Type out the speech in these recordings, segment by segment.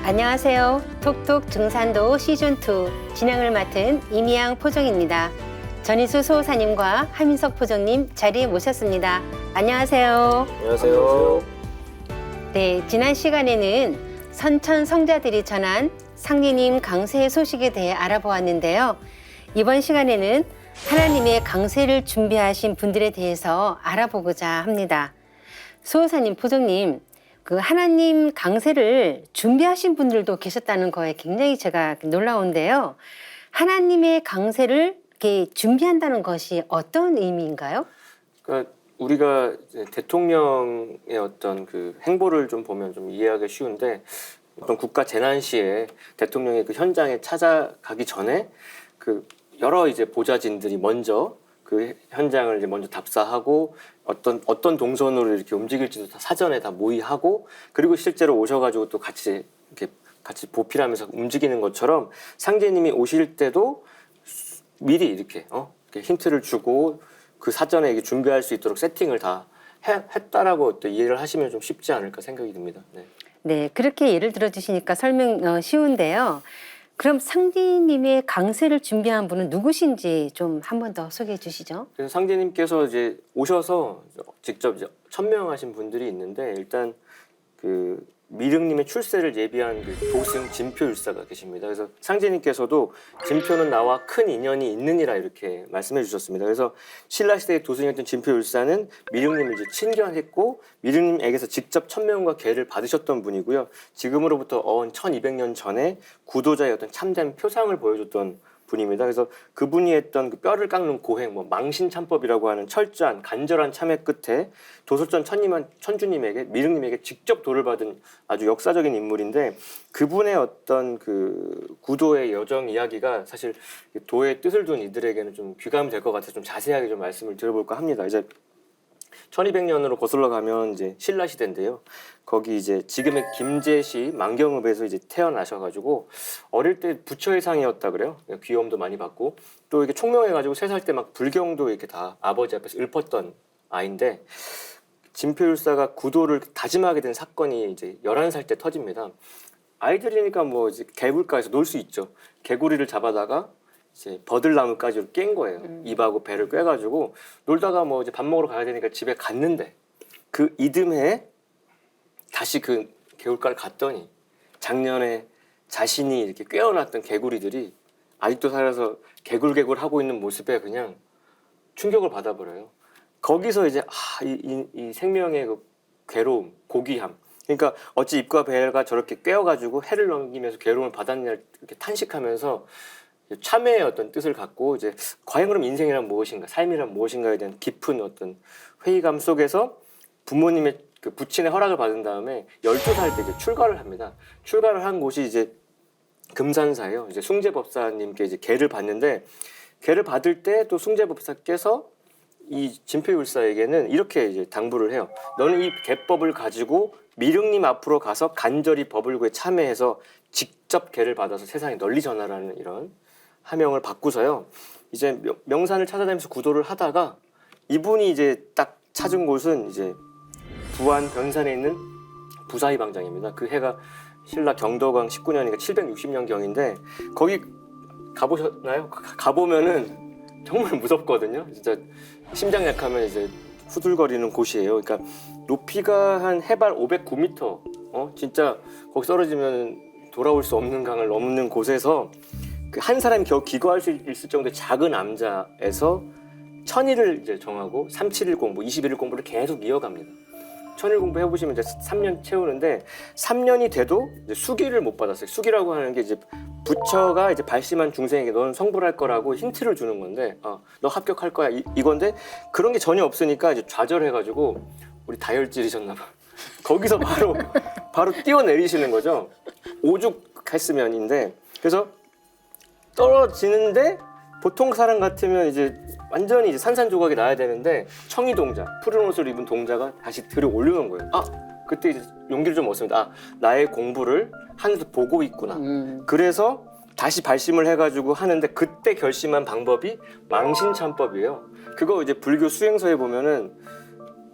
안녕하세요. 톡톡 증산도 시즌2 진행을 맡은 이미양 포정입니다. 전희수 소호사님과 하민석 포정님 자리에 모셨습니다. 안녕하세요. 안녕하세요. 네, 지난 시간에는 선천 성자들이 전한 상제님 강세의 소식에 대해 알아보았는데요. 이번 시간에는 하나님의 강세를 준비하신 분들에 대해서 알아보고자 합니다. 소호사님, 포정님, 그 하나님 강세를 준비하신 분들도 계셨다는 거에 굉장히 제가 놀라운데요. 하나님의 강세를 이렇게 준비한다는 것이 어떤 의미인가요? 그러니까 우리가 이제 대통령의 어떤 그 행보를 좀 보면 좀 이해하기 쉬운데, 어떤 국가 재난 시에 대통령이 그 현장에 찾아가기 전에 그 여러 이제 보좌진들이 먼저 그 현장을 이제 먼저 답사하고 어떤 동선으로 이렇게 움직일지도 다 사전에 다 모의하고, 그리고 실제로 오셔가지고 또 같이 이렇게 같이 보필하면서 움직이는 것처럼 상제님이 오실 때도 미리 이렇게 힌트를 주고 그 사전에 이게 준비할 수 있도록 세팅을 다 했다라고 또 이해를 하시면 좀 쉽지 않을까 생각이 듭니다. 네. 네, 그렇게 예를 들어 주시니까 설명 쉬운데요. 그럼 상제님의 강세를 준비한 분은 누구신지 좀 한 번 더 소개해 주시죠. 그래서 상제님께서 이제 오셔서 직접 이제 천명하신 분들이 있는데, 일단 그 미륵님의 출세를 예비한 그 도승 진표율사가 계십니다. 그래서 상제님께서도 진표는 나와 큰 인연이 있느니라 이렇게 말씀해 주셨습니다. 그래서 신라 시대의 도승이었던 진표율사는 미륵님을 이제 친견했고 미륵님에게서 직접 천명과 계를 받으셨던 분이고요. 지금으로부터 어언 1200년 전에 구도자의 어떤 참된 표상을 보여줬던 분입니다. 그래서 그분이 했던 그 뼈를 깎는 고행, 망신참법이라고 하는 철저한 간절한 참회 끝에 도솔전 천주님에게 미륵님에게 직접 도를 받은 아주 역사적인 인물인데, 그분의 어떤 그 구도의 여정 이야기가 사실 도의 뜻을 둔 이들에게는 좀 귀감이 될 것 같아서 좀 자세하게 좀 말씀을 드려볼까 합니다. 이제 1200년으로 거슬러 가면 이제 신라 시대인데요. 거기 이제 지금의 김제시 만경읍에서 이제 태어나셔가지고 어릴 때 부처의 상이었다 그래요. 귀여움도 많이 받고 또 이게 총명해가지고 3살 때 막 불경도 이렇게 다 아버지 앞에서 읊었던 아이인데, 진표율사가 구도를 다짐하게 된 사건이 이제 11살 때 터집니다. 아이들이니까 뭐 이제 개굴가에서 놀 수 있죠. 개구리를 잡아다가 이제 버들나무까지 깬 거예요. 입하고 배를 꿰가지고 놀다가 뭐 이제 밥 먹으러 가야 되니까 집에 갔는데, 그 이듬해 다시 그 개울가를 갔더니 작년에 자신이 이렇게 꿰어놨던 개구리들이 아직도 살아서 개굴개굴 하고 있는 모습에 그냥 충격을 받아버려요. 거기서 이제 이 생명의 그 괴로움, 고귀함, 그러니까 어찌 입과 배가 저렇게 꿰어가지고 해를 넘기면서 괴로움을 받았냐 이렇게 탄식하면서 참회의 어떤 뜻을 갖고 이제 과연 그럼 인생이란 무엇인가, 삶이란 무엇인가에 대한 깊은 어떤 회의감 속에서 부모님의 그 부친의 허락을 받은 다음에 12살 때 이제 출가를 합니다. 출가를 한 곳이 이제 금산사예요. 이제 숭제법사님께 이제 계를 받는데, 계를 받을 때 또 숭제법사께서 이 진표율사에게는 이렇게 이제 당부를 해요. 너는 이 계법을 가지고 미륵님 앞으로 가서 간절히 법을 구해 참회해서 직접 계를 받아서 세상에 널리 전하라는 이런 하명을 받고서요. 이제 명산을 찾아다니면서 구도를 하다가 이분이 이제 딱 찾은 곳은 이제 부안 변산에 있는 부사위 방장입니다. 그 해가 신라 경도광 19년이니까 760년 경인데, 거기 가보셨나요? 가보면은 정말 무섭거든요. 진짜 심장 약하면 이제 후들거리는 곳이에요. 그러니까 높이가 한 해발 509m, 진짜 거기 떨어지면 돌아올 수 없는 강을 넘는 곳에서 그 한 사람이 겨우 기거할 수 있을 정도의 작은 암자에서 천일을 이제 정하고 37일 공부, 21일 공부를 계속 이어갑니다. 천일 공부 해보시면 이제 3년 채우는데 3년이 돼도 이제 수기를 못 받았어요. 수기라고 하는 게 이제 부처가 이제 발심한 중생에게 너는 성불할 거라고 힌트를 주는 건데, 너 합격할 거야 이건데, 그런 게 전혀 없으니까 이제 좌절해가지고 우리 다혈질이셨나 봐. 거기서 바로 뛰어내리시는 거죠. 오죽했으면인데, 그래서 떨어지는데 보통 사람 같으면 이제 완전히 이제 산산조각이 나야 되는데 청이 동자, 푸른 옷을 입은 동자가 다시 들어 올려놓은 거예요. 그때 이제 용기를 좀 얻습니다. 나의 공부를 하늘에서 보고 있구나. 그래서 다시 발심을 해가지고 하는데, 그때 결심한 방법이 망신참법이에요. 그거 이제 불교 수행서에 보면은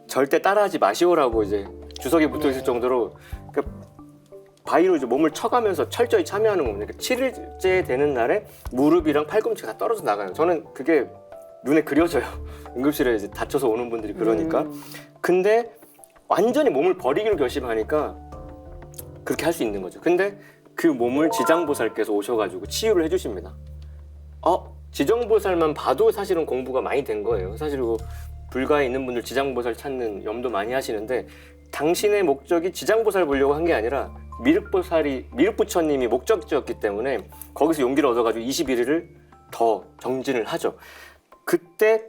절대 따라하지 마시오라고 이제 주석에 붙어 있을 정도로, 그러니까 바위로 이제 몸을 쳐가면서 철저히 참여하는 겁니다. 그러니까 7일째 되는 날에 무릎이랑 팔꿈치가 다 떨어져 나가요. 저는 그게 눈에 그려져요. 응급실에 이제 다쳐서 오는 분들이 그러니까. 근데 완전히 몸을 버리기로 결심하니까 그렇게 할 수 있는 거죠. 근데 그 몸을 지장보살께서 오셔가지고 치유를 해주십니다. 지정보살만 봐도 사실은 공부가 많이 된 거예요. 사실 그 불가에 있는 분들 지장보살 찾는 염도 많이 하시는데 당신의 목적이 지장보살 보려고 한 게 아니라 미륵부처님이 목적지였기 때문에 거기서 용기를 얻어가지고 21일을 더 정진을 하죠. 그때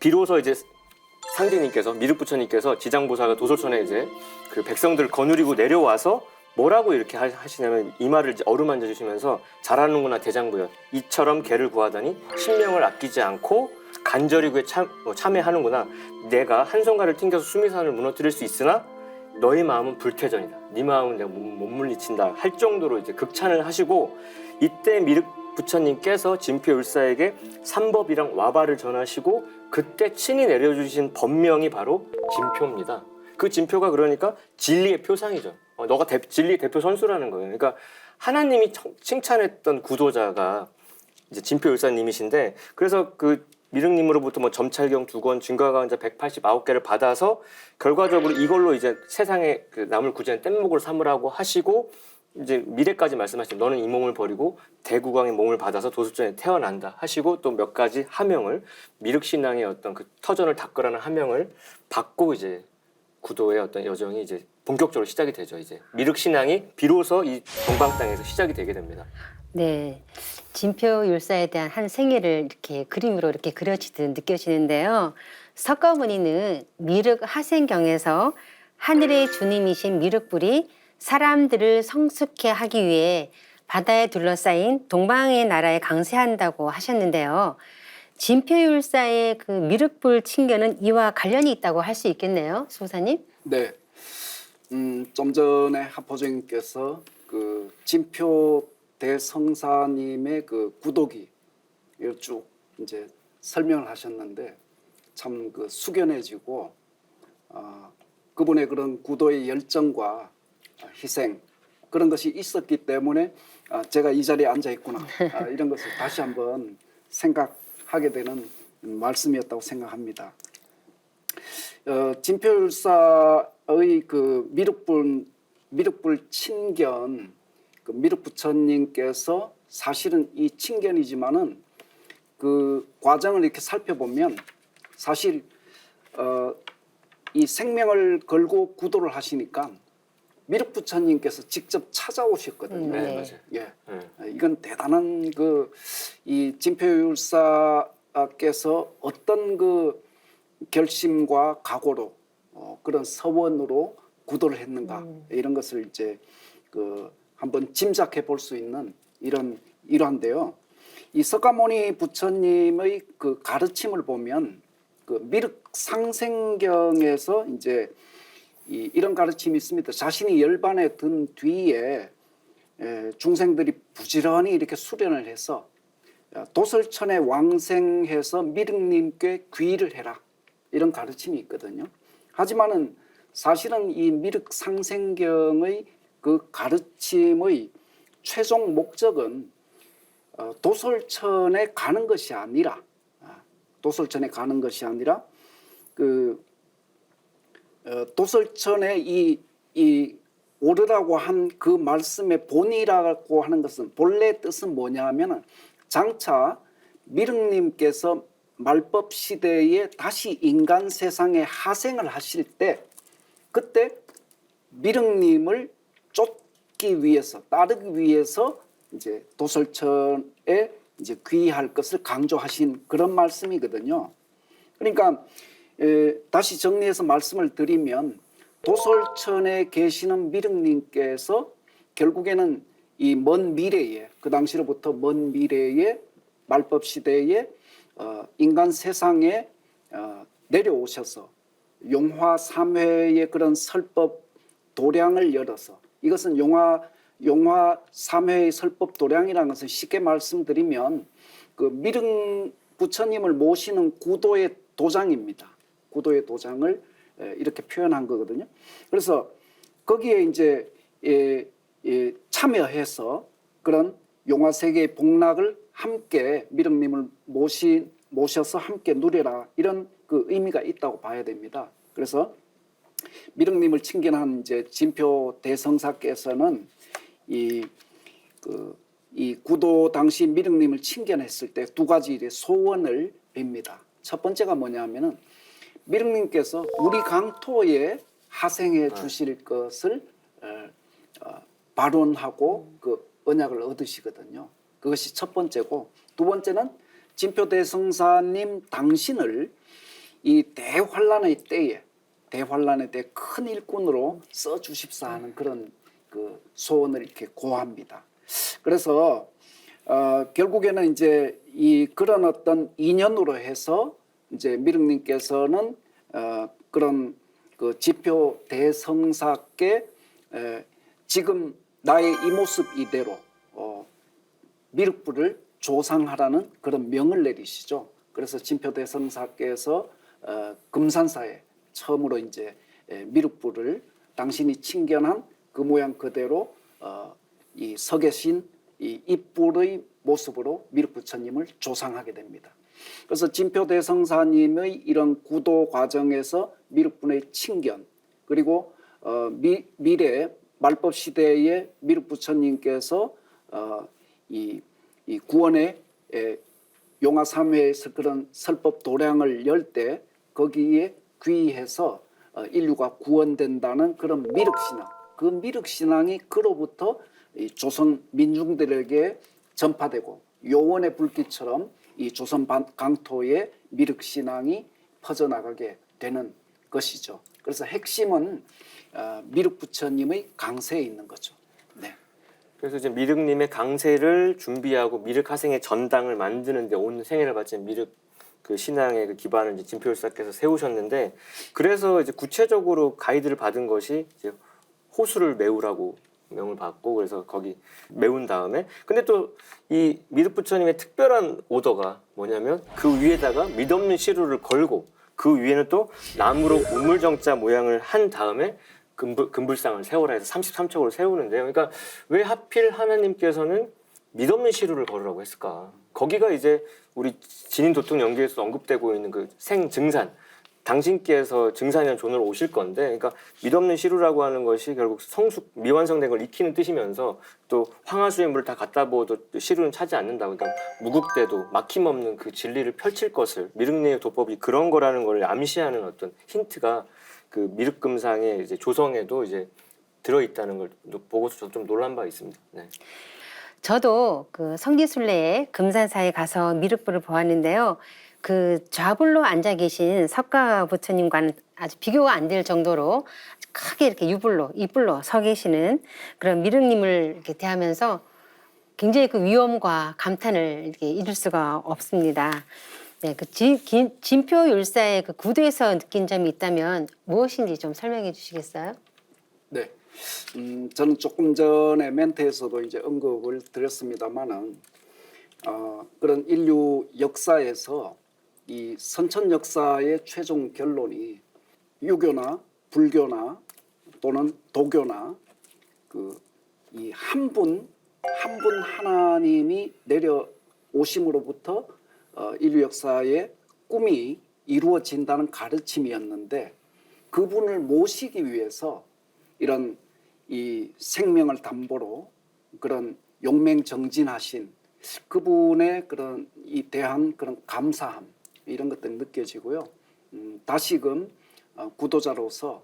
비로소 이제 상제님께서 미륵부처님께서 지장보살과 도솔천에 이제 그 백성들을 거느리고 내려와서 뭐라고 이렇게 하시냐면 이마를 이제 어루만져 주시면서 잘하는구나 대장부여, 이처럼 개를 구하다니 신명을 아끼지 않고 간절히 그에 참회하는구나. 내가 한 손가락을 튕겨서 수미산을 무너뜨릴 수 있으나 너의 마음은 불태전이다. 네 마음은 내가 못 물리친다 할 정도로 이제 극찬을 하시고, 이때 미륵부처님께서 진표율사에게 삼법이랑 와바를 전하시고 그때 친히 내려주신 법명이 바로 진표입니다. 그 진표가 그러니까 진리의 표상이죠. 너가 진리의 대표 선수라는 거예요. 그러니까 하나님이 칭찬했던 구도자가 이제 진표율사님이신데, 그래서 그 미륵님으로부터 뭐 점찰경 2권, 증거강자 189개를 받아서 결과적으로 이걸로 이제 세상에 그 남을 구제하는 뗏목을 삼으라고 하시고, 이제 미래까지 말씀하시죠. 너는 이 몸을 버리고 대구광의 몸을 받아서 도습전에 태어난다 하시고, 또 몇 가지 하명을, 미륵신앙의 어떤 그 터전을 닦으라는 하명을 받고 이제 구도의 어떤 여정이 이제 본격적으로 시작이 되죠. 이제 미륵신앙이 비로소 이 동방 땅에서 시작이 되게 됩니다. 네, 진표율사에 대한 한 생애를 이렇게 그림으로 이렇게 그려지듯 느껴지는데요. 석가모니는 미륵 하생경에서 하늘의 주님이신 미륵불이 사람들을 성숙해 하기 위해 바다에 둘러싸인 동방의 나라에 강세한다고 하셨는데요. 진표율사의 그 미륵불 칭견은 이와 관련이 있다고 할 수 있겠네요, 수호사님? 네. 좀 전에 하포정님께서 그 진표 대성사님의 그 구독이 쭉 이제 설명을 하셨는데 참 그 숙연해지고 그분의 그런 구도의 열정과 희생 그런 것이 있었기 때문에 제가 이 자리에 앉아 있구나 이런 것을 다시 한번 생각하게 되는 말씀이었다고 생각합니다. 진표율사의 그 미륵불 친견, 그 미륵부처님께서 사실은 이 친견이지만은 그 과정을 이렇게 살펴보면 사실 이 생명을 걸고 구도를 하시니까 미륵부처님께서 직접 찾아오셨거든요. 네. 맞아요. 예, 이건 대단한 그 이 진표율사께서 어떤 그 결심과 각오로 그런 서원으로 구도를 했는가 이런 것을 이제 그 한번 짐작해 볼 수 있는 이런 일화인데요. 이 석가모니 부처님의 그 가르침을 보면 그 미륵 상생경에서 이제 이런 가르침이 있습니다. 자신이 열반에 든 뒤에 중생들이 부지런히 이렇게 수련을 해서 도설천에 왕생해서 미륵님께 귀의를 해라 이런 가르침이 있거든요. 하지만은 사실은 이 미륵 상생경의 그 가르침의 최종 목적은 도솔천에 가는 것이 아니라 그 도솔천에 이 오르라고 한 그 말씀의 본이라고 하는 것은 본래 뜻은 뭐냐 하면은 장차 미륵님께서 말법 시대에 다시 인간 세상에 하생을 하실 때 그때 미륵님을 쫓기 위해서 따르기 위해서 이제 도솔천에 이제 귀의할 것을 강조하신 그런 말씀이거든요. 그러니까 다시 정리해서 말씀을 드리면 도솔천에 계시는 미륵님께서 결국에는 이 먼 미래에 그 당시로부터 먼 미래에 말법 시대에 인간 세상에 내려오셔서 용화 3회의 그런 설법 도량을 열어서, 이것은 용화 3회의 설법 도량이라는 것은 쉽게 말씀드리면 그 미륵 부처님을 모시는 구도의 도장입니다. 구도의 도장을 이렇게 표현한 거거든요. 그래서 거기에 이제 참여해서 그런 용화 세계의 복락을 함께 미륵님을 모셔서 함께 누려라, 이런 그 의미가 있다고 봐야 됩니다. 그래서 미륵님을 친견한 이제 진표 대성사께서는 이 구도 당시 미륵님을 친견했을 때 두 가지 소원을 빕니다. 첫 번째가 뭐냐면은 미륵님께서 우리 강토에 하생해 주실 것을 발언하고 그 언약을 얻으시거든요. 그것이 첫 번째고, 두 번째는 진표대성사님 당신을 이 대환란의 때에 큰 일꾼으로 써 주십사 하는 그런 그 소원을 이렇게 고합니다. 그래서 결국에는 이제 이 그런 어떤 인연으로 해서 이제 미륵님께서는 그런 그 진표 대성사께 지금 나의 이 모습 이대로 미륵불을 조상하라는 그런 명을 내리시죠. 그래서 진표 대성사께서 금산사에 처음으로 이제 미륵불을 당신이 친견한 그 모양 그대로 이 서 계신 이 입불의 모습으로 미륵부처님을 조상하게 됩니다. 그래서 진표 대성사님의 이런 구도 과정에서 미륵분의 친견, 그리고 미래 말법 시대의 미륵부처님께서 이 구원의 용화 3회에서 그런 설법 도량을 열 때 거기에 귀의해서 인류가 구원된다는 그런 미륵신앙, 그 미륵신앙이 그로부터 이 조선 민중들에게 전파되고 요원의 불길처럼 이 조선 강토에 미륵신앙이 퍼져나가게 되는 것이죠. 그래서 핵심은 미륵부처님의 강세에 있는 거죠. 네. 그래서 이제 미륵님의 강세를 준비하고 미륵하생의 전당을 만드는데 온 생애를 바친 미륵 그 신앙의 그 기반을 이제 진표율사께서 세우셨는데, 그래서 이제 구체적으로 가이드를 받은 것이 이제 호수를 메우라고 명을 받고, 그래서 거기 메운 다음에, 근데 또 이 미륵부처님의 특별한 오더가 뭐냐면 그 위에다가 믿없는 시루를 걸고 그 위에는 또 나무로 우물정자 모양을 한 다음에 금불상을 세워라 해서 33척으로 세우는데요. 그러니까 왜 하필 하나님께서는 믿없는 시루를 걸으라고 했을까? 거기가 이제 우리 진인 도통 연기에서 언급되고 있는 그 생증산, 당신께서 증산년 존으로 오실 건데, 그러니까 믿없는 시루라고 하는 것이 결국 성숙 미완성된 걸 익히는 뜻이면서 또 황하수의 물을 다 갖다 부어도 시루는 차지 않는다. 그러니까 무국대도 막힘없는 그 진리를 펼칠 것을, 미륵님의 도법이 그런 거라는 걸 암시하는 어떤 힌트가 그 미륵금상의 이제 조성에도 이제 들어 있다는 걸 보고서 저도 좀 놀란 바 있습니다. 네. 저도 그 성지순례에 금산사에 가서 미륵불을 보았는데요. 그 좌불로 앉아 계신 석가 부처님과는 아주 비교가 안 될 정도로 크게 이렇게 이불로 서 계시는 그런 미륵님을 이렇게 대하면서 굉장히 그 위엄과 감탄을 이렇게 이룰 수가 없습니다. 네, 그 진표율사의 그 구도에서 느낀 점이 있다면 무엇인지 좀 설명해 주시겠어요? 네. 저는 조금 전에 멘트에서도 이제 언급을 드렸습니다만은 그런 인류 역사에서 이 선천 역사의 최종 결론이 유교나 불교나 또는 도교나 그 이 한 분 하나님이 내려오심으로부터 인류 역사의 꿈이 이루어진다는 가르침이었는데, 그분을 모시기 위해서 이런 이 생명을 담보로 그런 용맹정진하신 그분의 그런 이 대한 그런 감사함, 이런 것들이 느껴지고요. 다시금 구도자로서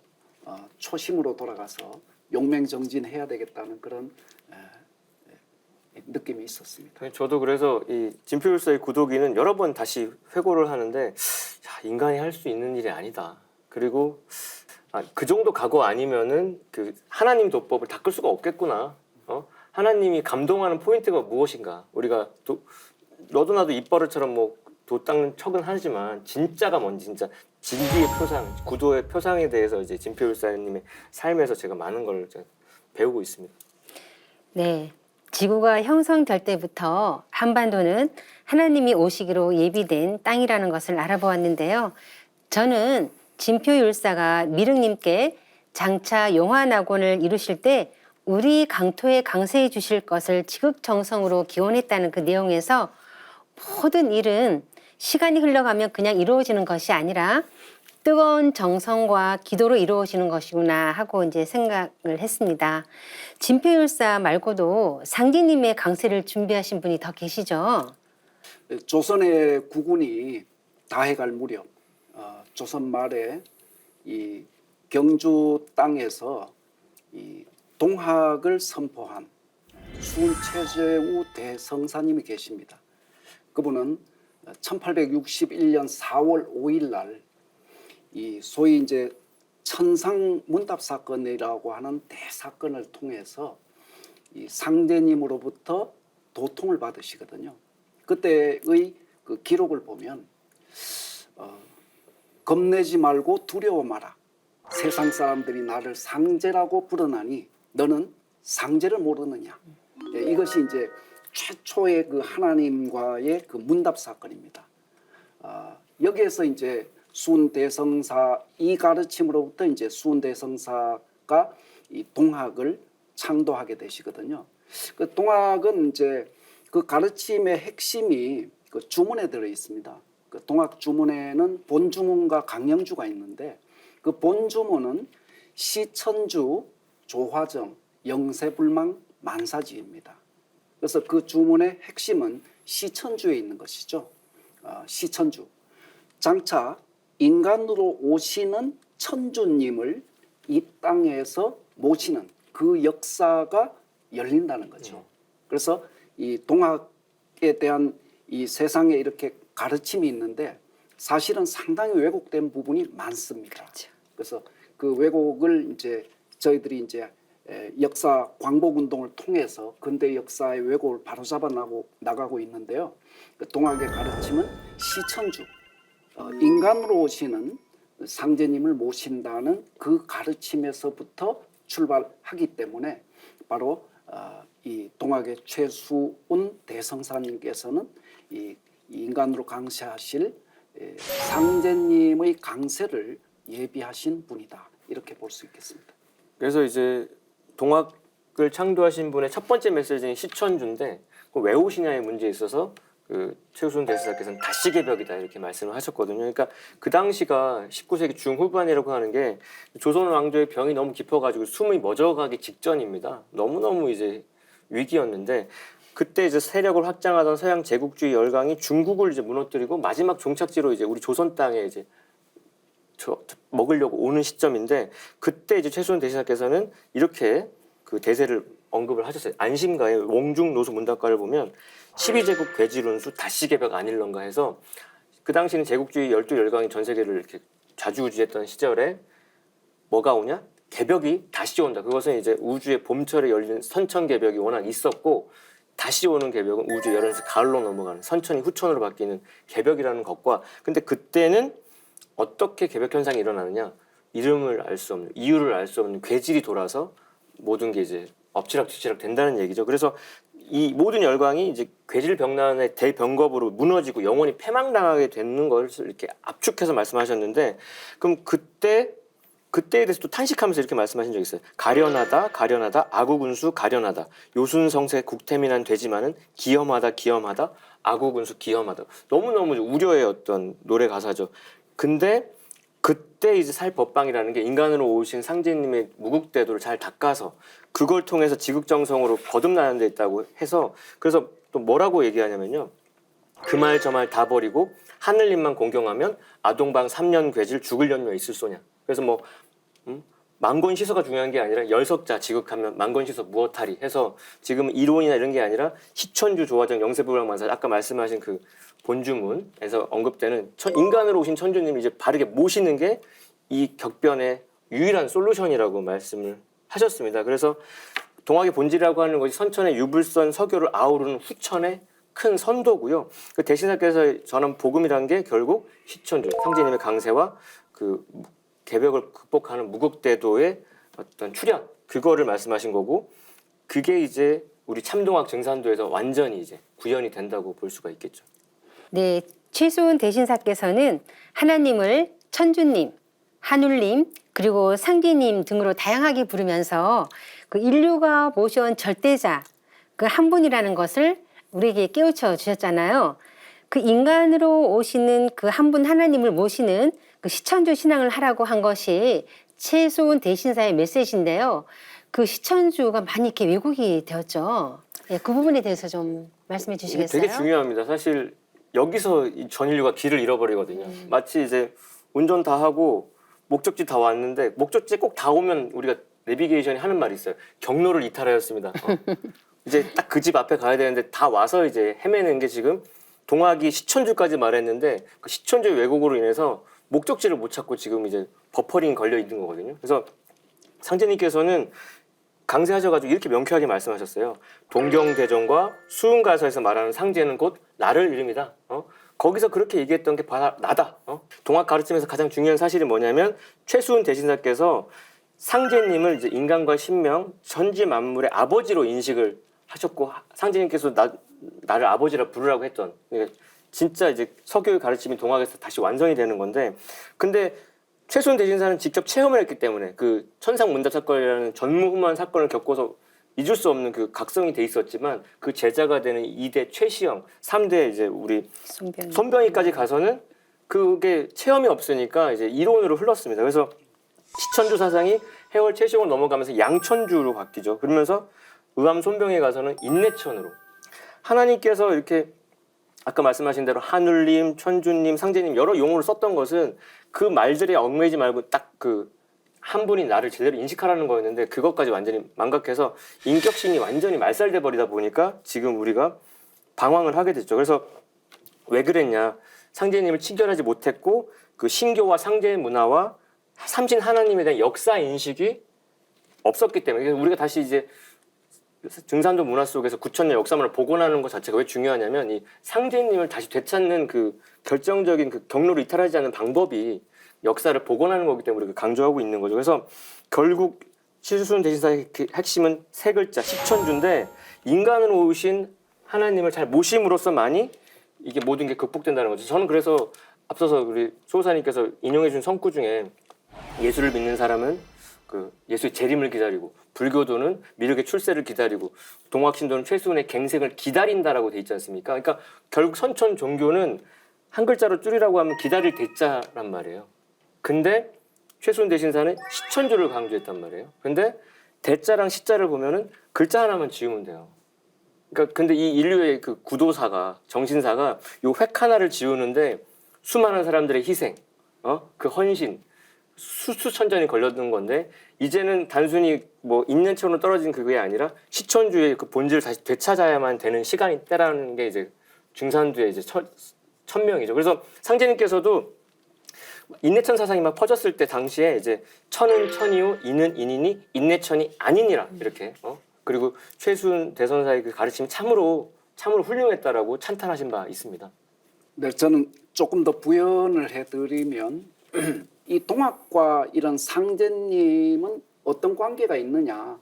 초심으로 돌아가서 용맹정진해야 되겠다는 그런 느낌이 있었습니다. 저도 그래서 이 진표율사의 구도기는 여러 번 다시 회고를 하는데, 인간이 할 수 있는 일이 아니다. 그리고 그 정도 각오 아니면은 그 하나님 도법을 닦을 수가 없겠구나. 하나님이 감동하는 포인트가 무엇인가? 우리가 너도 나도 입버릇처럼 뭐 도 닦는 척은 하지만 진짜가 뭔지, 진짜 진리의 표상, 구도의 표상에 대해서 이제 진표율사님의 삶에서 제가 많은 걸 배우고 있습니다. 네. 지구가 형성될 때부터 한반도는 하나님이 오시기로 예비된 땅이라는 것을 알아보았는데요. 저는 진표율사가 미륵님께 장차 용화낙원을 이루실 때 우리 강토에 강세해 주실 것을 지극정성으로 기원했다는 그 내용에서 모든 일은 시간이 흘러가면 그냥 이루어지는 것이 아니라 뜨거운 정성과 기도로 이루어지는 것이구나 하고 이제 생각을 했습니다. 진표율사 말고도 상디님의 강세를 준비하신 분이 더 계시죠? 조선의 국군이 다해갈 무렵 조선 말에 이 경주 땅에서 이 동학을 선포한 순최재우 대성사님이 계십니다. 그분은 1861년 4월 5일 날 이 소위 이제 천상 문답 사건이라고 하는 대사건을 통해서 이 상제님으로부터 도통을 받으시거든요. 그때의 그 기록을 보면 겁내지 말고 두려워 마라. 세상 사람들이 나를 상제라고 부르나니 너는 상제를 모르느냐. 이것이 이제 최초의 그 하나님과의 그 문답 사건입니다. 여기에서 이제 순대성사 이 가르침으로부터 이제 순대성사가 이 동학을 창도하게 되시거든요. 그 동학은 이제 그 가르침의 핵심이 그 주문에 들어 있습니다. 그 동학 주문에는 본주문과 강령주가 있는데 그 본주문은 시천주, 조화정, 영세불망, 만사지입니다. 그래서 그 주문의 핵심은 시천주에 있는 것이죠. 시천주. 장차 인간으로 오시는 천주님을 이 땅에서 모시는 그 역사가 열린다는 거죠. 그래서 이 동학에 대한 이 세상에 이렇게 가르침이 있는데 사실은 상당히 왜곡된 부분이 많습니다. 그렇죠. 그래서 그 왜곡을 이제 저희들이 이제 역사 광복 운동을 통해서 근대 역사의 왜곡을 바로잡아 나가고 있는데요. 그 동학의 가르침은 시천주, 인간으로 오시는 상제님을 모신다는 그 가르침에서부터 출발하기 때문에 바로 이 동학의 최수운 대성사님께서는 이 인간으로 강세하실 상제님의 강세를 예비하신 분이다. 이렇게 볼 수 있겠습니다. 그래서 이제 동학을 창조하신 분의 첫 번째 메시지는 시천주인데 그 왜 오시냐의 문제에 있어서 그 최우순 대사께서는 다시개벽이다 이렇게 말씀을 하셨거든요. 그러니까 그 당시가 19세기 중후반이라고 하는 게 조선 왕조의 병이 너무 깊어가지고 숨이 멎어가기 직전입니다. 너무너무 이제 위기였는데 그때 이제 세력을 확장하던 서양 제국주의 열강이 중국을 이제 무너뜨리고 마지막 종착지로 이제 우리 조선 땅에 이제 먹으려고 오는 시점인데 그때 이제 최수원 대신하께서는 이렇게 그 대세를 언급을 하셨어요. 안심가의 웡중노수 문답가를 보면 12제국 괴지론수 다시개벽 아닐런가 해서 그 당시는 제국주의 12열강이 전 세계를 이렇게 좌지우지했던 시절에 뭐가 오냐? 개벽이 다시 온다. 그것은 이제 우주의 봄철에 열리는 선천개벽이 워낙 있었고 다시 오는 개벽은 우주 열연에서 가을로 넘어가는 선천이 후천으로 바뀌는 개벽이라는 것과 근데 그때는 어떻게 개벽 현상이 일어나느냐? 이름을 알 수 없는, 이유를 알 수 없는 괴질이 돌아서 모든 게 이제 엎치락뒤치락 된다는 얘기죠. 그래서 이 모든 열강이 이제 괴질병란의 대병겁으로 무너지고 영원히 패망당하게 되는 것을 이렇게 압축해서 말씀하셨는데 그럼 그때에 대해서 또 탄식하면서 이렇게 말씀하신 적이 있어요. 가련하다 아구군수 가련하다 요순성세 국태민한 되지만은 기염하다 아구군수 기염하다 너무너무 우려의 어떤 노래 가사죠. 근데 그때 이제 살 법방이라는 게 인간으로 오신 상제님의 무국대도를 잘 닦아서 그걸 통해서 지극정성으로 거듭나는 데 있다고 해서 그래서 또 뭐라고 얘기하냐면요. 그 말 저 말 다 버리고 하늘님만 공경하면 아동방 3년 괴질 죽을 연료 있을 소냐. 그래서 뭐 만권시서가 중요한 게 아니라 열석자 지극하면 만권시서 무엇하리 해서 지금 이론이나 이런 게 아니라 시천주 조화정 영세불망만사 아까 말씀하신 그 본주문에서 언급되는 인간으로 오신 천주님을 이제 바르게 모시는 게 이 격변의 유일한 솔루션이라고 말씀을 하셨습니다. 그래서 동학의 본질이라고 하는 것이 선천의 유불선 서교를 아우르는 후천의 큰 선도고요. 그 대신하께서 전한 복음이라는 게 결국 시천주 상제님의 강세와 그 개벽을 극복하는 무국대도의 어떤 출현 그거를 말씀하신 거고 그게 이제 우리 참동학 증산도에서 완전히 이제 구현이 된다고 볼 수가 있겠죠. 네, 최수은 대신사께서는 하나님을 천주님, 하눌님, 그리고 상디님 등으로 다양하게 부르면서 그 인류가 모셔온 절대자 그 한 분이라는 것을 우리에게 깨우쳐 주셨잖아요. 그 인간으로 오시는 그 한 분 하나님을 모시는 그 시천주 신앙을 하라고 한 것이 최소은 대신사의 메시지인데요. 그 시천주가 많이 이렇게 왜곡이 되었죠. 예, 그 부분에 대해서 좀 말씀해 이게 주시겠어요? 되게 중요합니다. 사실 여기서 전 인류가 길을 잃어버리거든요. 마치 이제 운전 다 하고 목적지 다 왔는데 목적지에 꼭 다 오면 우리가 내비게이션이 하는 말이 있어요. 경로를 이탈하였습니다. 이제 딱 그 집 앞에 가야 되는데 다 와서 이제 헤매는 게 지금 동학이 시천주까지 말했는데 그 시천주의 왜곡으로 인해서 목적지를 못 찾고 지금 이제 버퍼링 걸려 있는 거거든요. 그래서 상제님께서는 강세하셔가지고 이렇게 명쾌하게 말씀하셨어요. 동경대전과 수은가서에서 말하는 상제는 곧 나를 이름이다. 거기서 그렇게 얘기했던 게 바로 나다. 동학 가르침에서 가장 중요한 사실이 뭐냐면 최수은 대신사께서 상제님을 이제 인간과 신명, 천지 만물의 아버지로 인식을 하셨고 상제님께서 나를 아버지라 부르라고 했던 진짜 이제 서교의 가르침이 동학에서 다시 완성이 되는 건데 근데 최수은 대신사는 직접 체험을 했기 때문에 그 천상문답 사건이라는 전무후무한 사건을 겪고서 잊을 수 없는 그 각성이 돼 있었지만 그 제자가 되는 2대 최시영, 3대 이제 우리 손병희까지 가서는 그게 체험이 없으니까 이제 이론으로 흘렀습니다. 그래서 시천주 사상이 해월 최시영을 넘어가면서 양천주로 바뀌죠. 그러면서 의암 손병희에 가서는 인내천으로 하나님께서 이렇게 아까 말씀하신 대로 하늘님, 천주님, 상제님 여러 용어를 썼던 것은 그 말들에 얽매이지 말고 딱 그 한 분이 나를 제대로 인식하라는 거였는데 그것까지 완전히 망각해서 인격신이 완전히 말살돼 버리다 보니까 지금 우리가 방황을 하게 됐죠. 그래서 왜 그랬냐? 상제님을 친결하지 못했고 그 신교와 상제 문화와 삼신 하나님에 대한 역사 인식이 없었기 때문에 그래서 우리가 다시 이제 증산도 문화 속에서 9,000년 역사문을 복원하는 것 자체가 왜 중요하냐면 이 상제님을 다시 되찾는 그 결정적인 그 경로를 이탈하지 않는 방법이 역사를 복원하는 거기 때문에 우리가 강조하고 있는 거죠. 그래서 결국 최수은 대신사의 핵심은 세 글자 시천주인데 인간으로 오신 하나님을 잘 모심으로써만이 이게 모든 게 극복된다는 거죠. 저는 그래서 앞서서 우리 소호사님께서 인용해 준 성구 중에 예수를 믿는 사람은 그 예수의 재림을 기다리고 불교도는 미륵의 출세를 기다리고 동학신도는 최수은의 갱생을 기다린다라고 돼 있지 않습니까? 그러니까 결국 선천 종교는 한 글자로 줄이라고 하면 기다릴 대자란 말이에요. 근데 최수은 대신사는 시천주를 강조했단 말이에요. 근데 대자랑 시자를 보면은 글자 하나만 지우면 돼요. 그러니까 근데 이 인류의 그 구도사가 정신사가 요 획 하나를 지우는데 수많은 사람들의 희생, 그 헌신, 수천전이 걸렸던 건데 이제는 단순히 뭐 인내처럼 떨어진 그게 아니라 시천주의 그 본질을 다시 되찾아야만 되는 시간이 때라는 게 이제 중산주의 이제 천명이죠. 그래서 상제님께서도 인내천 사상이 막 퍼졌을 때 당시에 이제 천은 천이요, 인은 인이니 인내천이 아니니라 이렇게 그리고 최수은 대선사의 그 가르침이 참으로 훌륭했다라고 찬탄하신 바 있습니다. 네, 저는 조금 더 부연을 해드리면 이 동학과 이런 상제님은 어떤 관계가 있느냐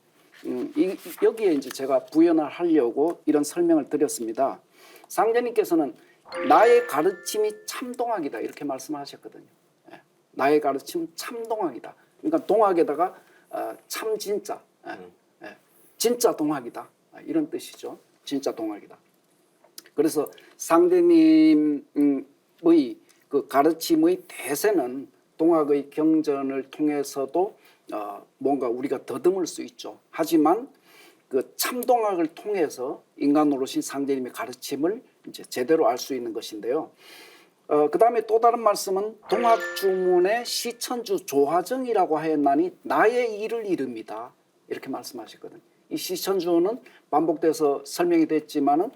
여기에 이제 제가 부연을 하려고 이런 설명을 드렸습니다. 상제님께서는 나의 가르침이 참동학이다 이렇게 말씀하셨거든요. 나의 가르침 참동학이다. 그러니까 동학에다가 참 진짜, 진짜 동학이다 이런 뜻이죠. 진짜 동학이다. 그래서 상제님의 그 가르침의 대세는 동학의 경전을 통해서도 뭔가 우리가 더듬을 수 있죠. 하지만 그 참동학을 통해서 인간으로 오신 상제님의 가르침을 이제 제대로 알 수 있는 것인데요. 그 다음에 또 다른 말씀은 동학 주문의 시천주 조화정이라고 하였나니 나의 일을 이릅니다. 이렇게 말씀하셨거든요. 이 시천주는 반복돼서 설명이 됐지만은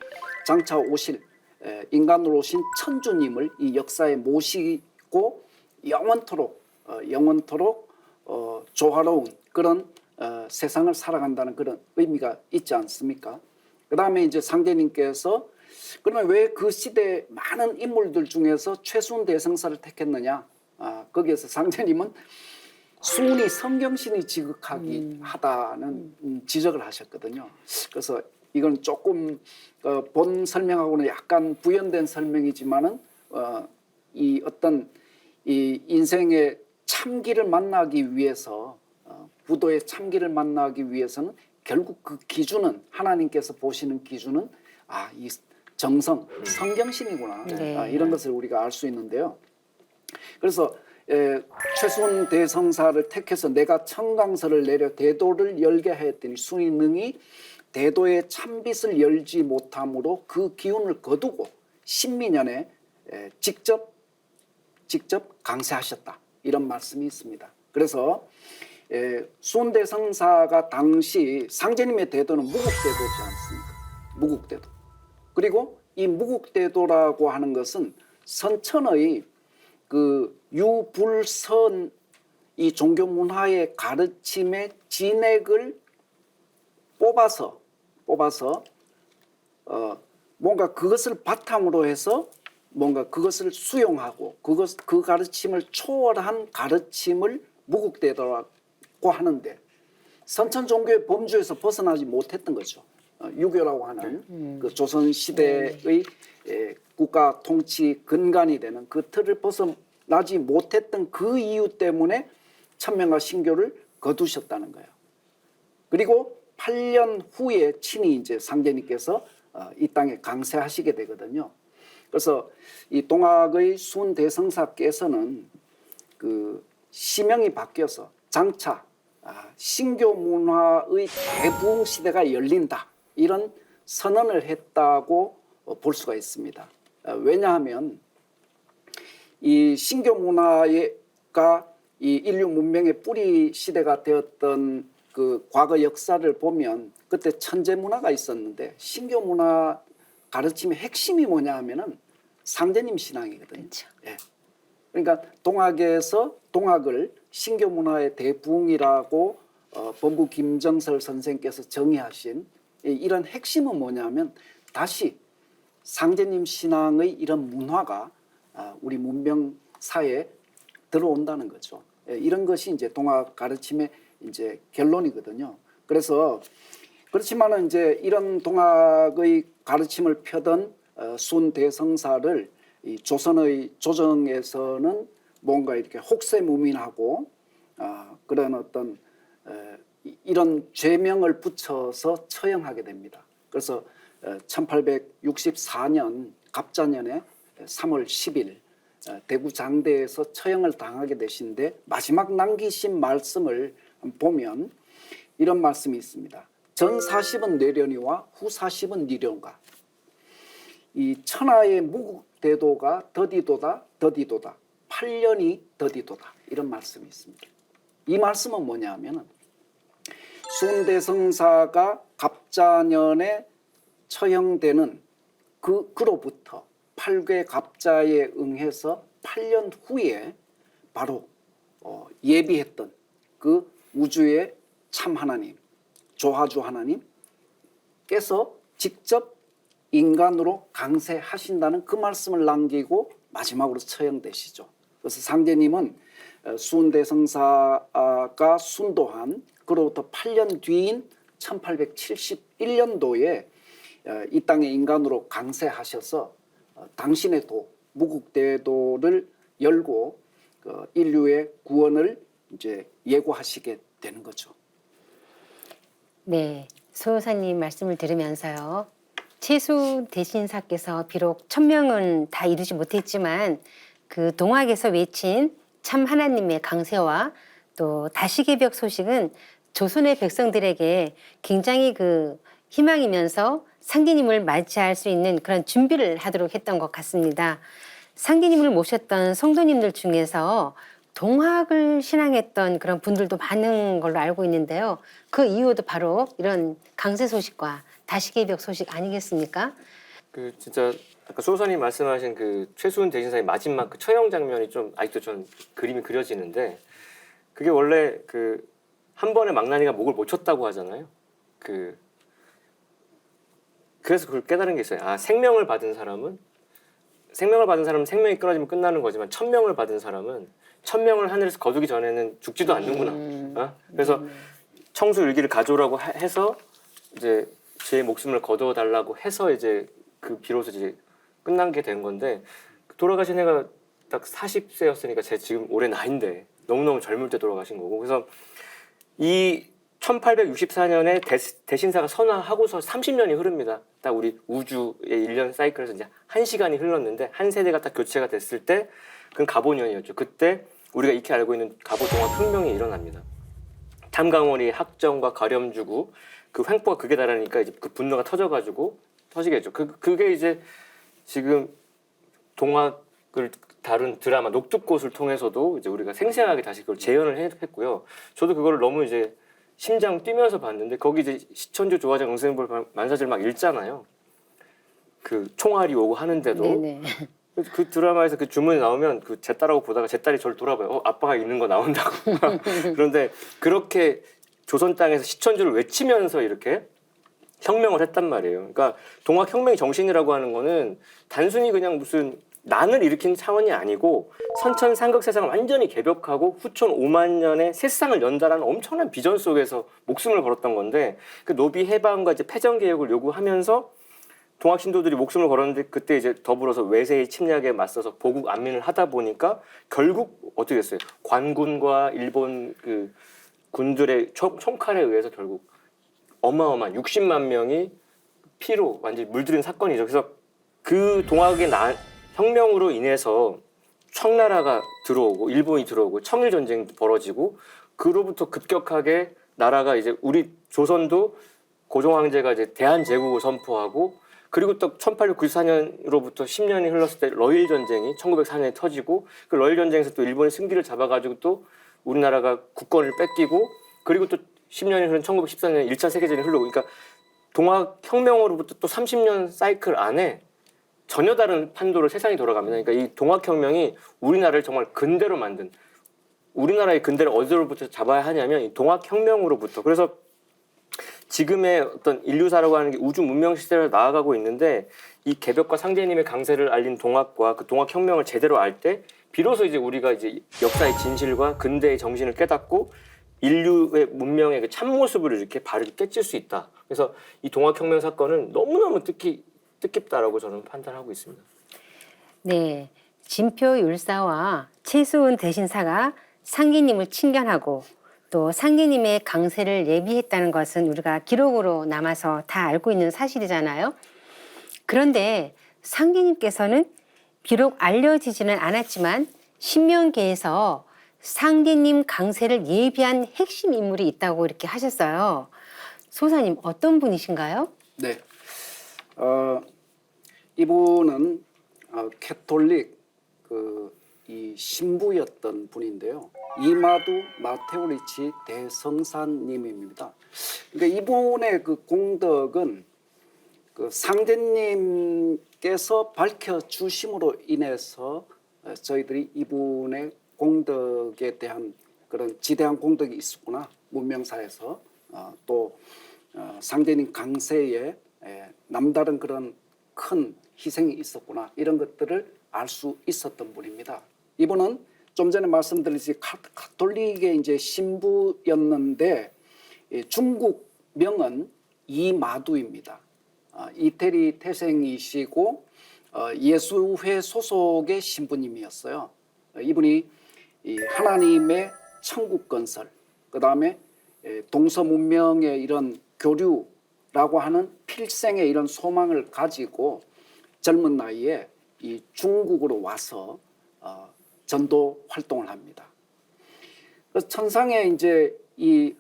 장차 오실 인간으로 오신 천주님을 이 역사에 모시고 영원토록 조화로운 그런 세상을 살아간다는 그런 의미가 있지 않습니까? 그 다음에 이제 상제님께서 그러면 왜 그 시대 많은 인물들 중에서 최수은 대성사를 택했느냐? 거기에서 상제님은 수은이 성경신이 지극하기 하다는 지적을 하셨거든요. 그래서 이건 조금 본 설명하고는 약간 부연된 설명이지만은 이 어떤 이 인생의 참기를 만나기 위해서 부도의 참기를 만나기 위해서는 결국 그 기준은 하나님께서 보시는 기준은 이 정성, 성경신이구나. 네. 이런 것을 우리가 알 수 있는데요. 그래서 최순 대성사를 택해서 내가 청강서를 내려 대도를 열게 하였더니 순이 능히 대도의 참빛을 열지 못함으로 그 기운을 거두고 신민년에 직접 강세하셨다. 이런 말씀이 있습니다. 그래서 순대성사가 당시 상제님의 대도는 무국대도지 않습니까? 무국대도. 그리고 이 무국대도라고 하는 것은 선천의 그 유불선 이 종교 문화의 가르침의 진액을 뽑아서 뭔가 그것을 바탕으로 해서 뭔가 그것을 수용하고 그 가르침을 초월한 가르침을 무국대도라고 하는데 선천 종교의 범주에서 벗어나지 못했던 거죠. 유교라고 하는 그 조선 시대의 국가 통치 근간이 되는 그 틀을 벗어나지 못했던 그 이유 때문에 천명과 신교를 거두셨다는 거예요. 그리고 8년 후에 친히 이제 상제님께서 이 땅에 강세하시게 되거든요. 그래서 이 동학의 순대성사께서는 그 시명이 바뀌어서 장차 신교 문화의 대부흥 시대가 열린다 이런 선언을 했다고 볼 수가 있습니다. 왜냐하면 이 신교 문화가 이 인류 문명의 뿌리 시대가 되었던 그 과거 역사를 보면 그때 천재 문화가 있었는데 신교 문화 가르침의 핵심이 뭐냐 하면은 상제님 신앙이거든요. 그렇죠. 예. 그러니까 동학에서 동학을 신교 문화의 대부흥이라고 본부 김정설 선생께서 정의하신 이런 핵심은 뭐냐면 다시 상제님 신앙의 이런 문화가 우리 문명사에 들어온다는 거죠. 이런 것이 이제 동학 가르침의 이제 결론이거든요. 그래서 그렇지만은 이제 이런 동학의 가르침을 펴던 순대성사를 이 조선의 조정에서는 뭔가 이렇게 혹세무민하고 그런 어떤 이런 죄명을 붙여서 처형하게 됩니다. 그래서 1864년 갑자년에 3월 10일 대구 장대에서 처형을 당하게 되신데 마지막 남기신 말씀을 보면 이런 말씀이 있습니다. 전 40은 뇌련이와 후 40은 니련가. 이 천하의 무국대도가 더디도다 8년이 더디도다 이런 말씀이 있습니다. 이 말씀은 뭐냐 하면은 순대성사가 갑자년에 처형되는 그로부터 8개 갑자에 응해서 8년 후에 바로 예비했던 그 우주의 참 하나님 조화주 하나님께서 직접 인간으로 강세하신다는 그 말씀을 남기고 마지막으로 처형되시죠. 그래서 상제님은 순대성사가 순도한 그로부터 8년 뒤인 1871년도에 이 땅에 인간으로 강세하셔서 당신의 도 무국대도를 열고 인류의 구원을 이제 예고하시게 되는 거죠. 네, 소호사님 말씀을 들으면서요. 최수 대신사께서 비록 천명은 다 이루지 못했지만 그 동학에서 외친 참 하나님의 강세와 또 다시개벽 소식은 조선의 백성들에게 굉장히 그 희망이면서 상제님을 맞이할 수 있는 그런 준비를 하도록 했던 것 같습니다. 상제님을 모셨던 성도님들 중에서 동학을 신앙했던 그런 분들도 많은 걸로 알고 있는데요. 그 이유도 바로 이런 강세 소식과 다시개벽 소식 아니겠습니까? 그 진짜 아까 소호사님 말씀하신 그 최수은 대신사의 마지막 그 처형 장면이 좀 아직도 전 그림이 그려지는데 그게 원래 그 한 번에 망나니가 목을 못 쳤다고 하잖아요. 그래서 그걸 깨달은 게 있어요. 생명을 받은 사람은 생명이 끊어지면 끝나는 거지만 천명을 받은 사람은 천명을 하늘에서 거두기 전에는 죽지도 않는구나. 그래서 청수일기를 가져오라고 해서 이제 제 목숨을 거두어 달라고 해서 이제 그 비로소 이제 끝난 게 된 건데 돌아가신 해가 딱 40세였으니까 제 지금 올해 나이인데 너무너무 젊을 때 돌아가신 거고 그래서 이 1864년에 대신사가 선화하고서 30년이 흐릅니다. 딱 우리 우주의 1년 사이클에서 이제 1시간이 흘렀는데 한 세대가 딱 교체가 됐을 때 그건 갑오년이었죠. 그때 우리가 익히 알고 있는 갑오동학혁명이 일어납니다. 탐강원이 학정과 가렴 주고 그 횡포가 극에 달하니까 이제 그 분노가 터져가지고 터지겠죠. 그게 이제 지금 동학을 다룬 드라마 녹두꽃을 통해서도 이제 우리가 생생하게 다시 그걸 재현을 했고요. 저도 그걸 너무 이제 심장 뛰면서 봤는데 거기 이제 시천주 조화장 응생볼 만사절 막 읽잖아요. 그 총알이 오고 하는데도 네네. 그 드라마에서 그 주문이 나오면 그 제 딸하고 보다가 제 딸이 저를 돌아봐요. 아빠가 읽는 거 나온다고. 그런데 그렇게 조선 땅에서 시천주를 외치면서 이렇게 혁명을 했단 말이에요. 그러니까 동학혁명의 정신이라고 하는 거는 단순히 그냥 무슨 난을 일으킨 차원이 아니고 선천상극 세상을 완전히 개벽하고 후천 5만 년의 새상을 연달아는 엄청난 비전 속에서 목숨을 걸었던 건데 그 노비 해방과 이제 패전 개혁을 요구하면서 동학 신도들이 목숨을 걸었는데 그때 이제 더불어서 외세의 침략에 맞서서 보국 안민을 하다 보니까 결국 어떻게 됐어요? 관군과 일본 그 군들의 총칼에 의해서 결국 어마어마한 60만 명이 피로 완전히 물들인 사건이죠. 그래서 그 동학의 혁명으로 인해서 청나라가 들어오고 일본이 들어오고 청일 전쟁도 벌어지고 그로부터 급격하게 나라가 이제 우리 조선도 고종 황제가 이제 대한제국을 선포하고 그리고 또 1894년으로부터 10년이 흘렀을 때 러일 전쟁이 1904년에 터지고 그 러일 전쟁에서 또 일본의 승기를 잡아가지고 또 우리나라가 국권을 뺏기고 그리고 또 10년이 흐른 1914년 1차 세계대전이 흐르고 그러니까 동학혁명으로부터 또 30년 사이클 안에 전혀 다른 판도로 세상이 돌아갑니다. 그러니까 이 동학혁명이 우리나라를 정말 근대로 만든 우리나라의 근대를 어디로부터 잡아야 하냐면 이 동학혁명으로부터 그래서 지금의 어떤 인류사라고 하는 게 우주 문명 시대로 나아가고 있는데 이 개벽과 상제님의 강세를 알린 동학과 그 동학혁명을 제대로 알 때 비로소 이제 우리가 이제 역사의 진실과 근대의 정신을 깨닫고 인류의 문명의 그 참모습을 이렇게 바르게 깨칠 수 있다. 그래서 이 동학혁명 사건은 너무너무 뜻깊다라고 저는 판단하고 있습니다. 네, 진표 율사와 최수은 대신사가 상계님을 친견하고 또 상계님의 강세를 예비했다는 것은 우리가 기록으로 남아서 다 알고 있는 사실이잖아요. 그런데 상계님께서는 비록 알려지지는 않았지만 신명계에서 상계님 강세를 예비한 핵심 인물이 있다고 이렇게 하셨어요. 소사님 어떤 분이신가요? 네, 이분은 캐톨릭 이 신부였던 분인데요. 이마두 마테오리치 대성사님입니다. 그러니까 이분의 그 공덕은 그 상제님께서 밝혀주심으로 인해서 저희들이 이분의 공덕에 대한 그런 지대한 공덕이 있었구나. 문명사에서 또 상제님 강세에 남다른 그런 큰 희생이 있었구나. 이런 것들을 알 수 있었던 분입니다. 이분은 좀 전에 말씀드렸듯이 가톨릭의 이제 신부였는데 중국 명은 이마두입니다. 이태리 태생이시고 예수회 소속의 신부님이었어요. 이분이 이 하나님의 천국 건설, 그 다음에 동서 문명의 이런 교류라고 하는 필생의 이런 소망을 가지고 젊은 나이에 이 중국으로 와서 전도 활동을 합니다. 그래서 천상에 이제 이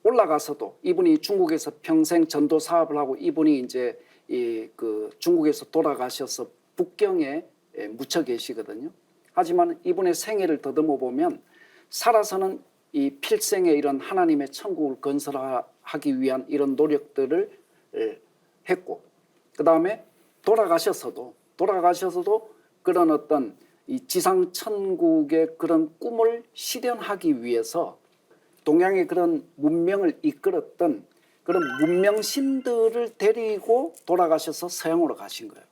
올라가서도 이분이 중국에서 평생 전도 사업을 하고 이분이 이제 이 그 중국에서 돌아가셔서 북경에 묻혀 계시거든요. 하지만 이분의 생애를 더듬어 보면 살아서는 이 필생의 이런 하나님의 천국을 건설하기 위한 이런 노력들을 했고, 그 다음에 돌아가셔서도 그런 어떤 이 지상 천국의 그런 꿈을 실현하기 위해서 동양의 그런 문명을 이끌었던 그런 문명신들을 데리고 돌아가셔서 서양으로 가신 거예요.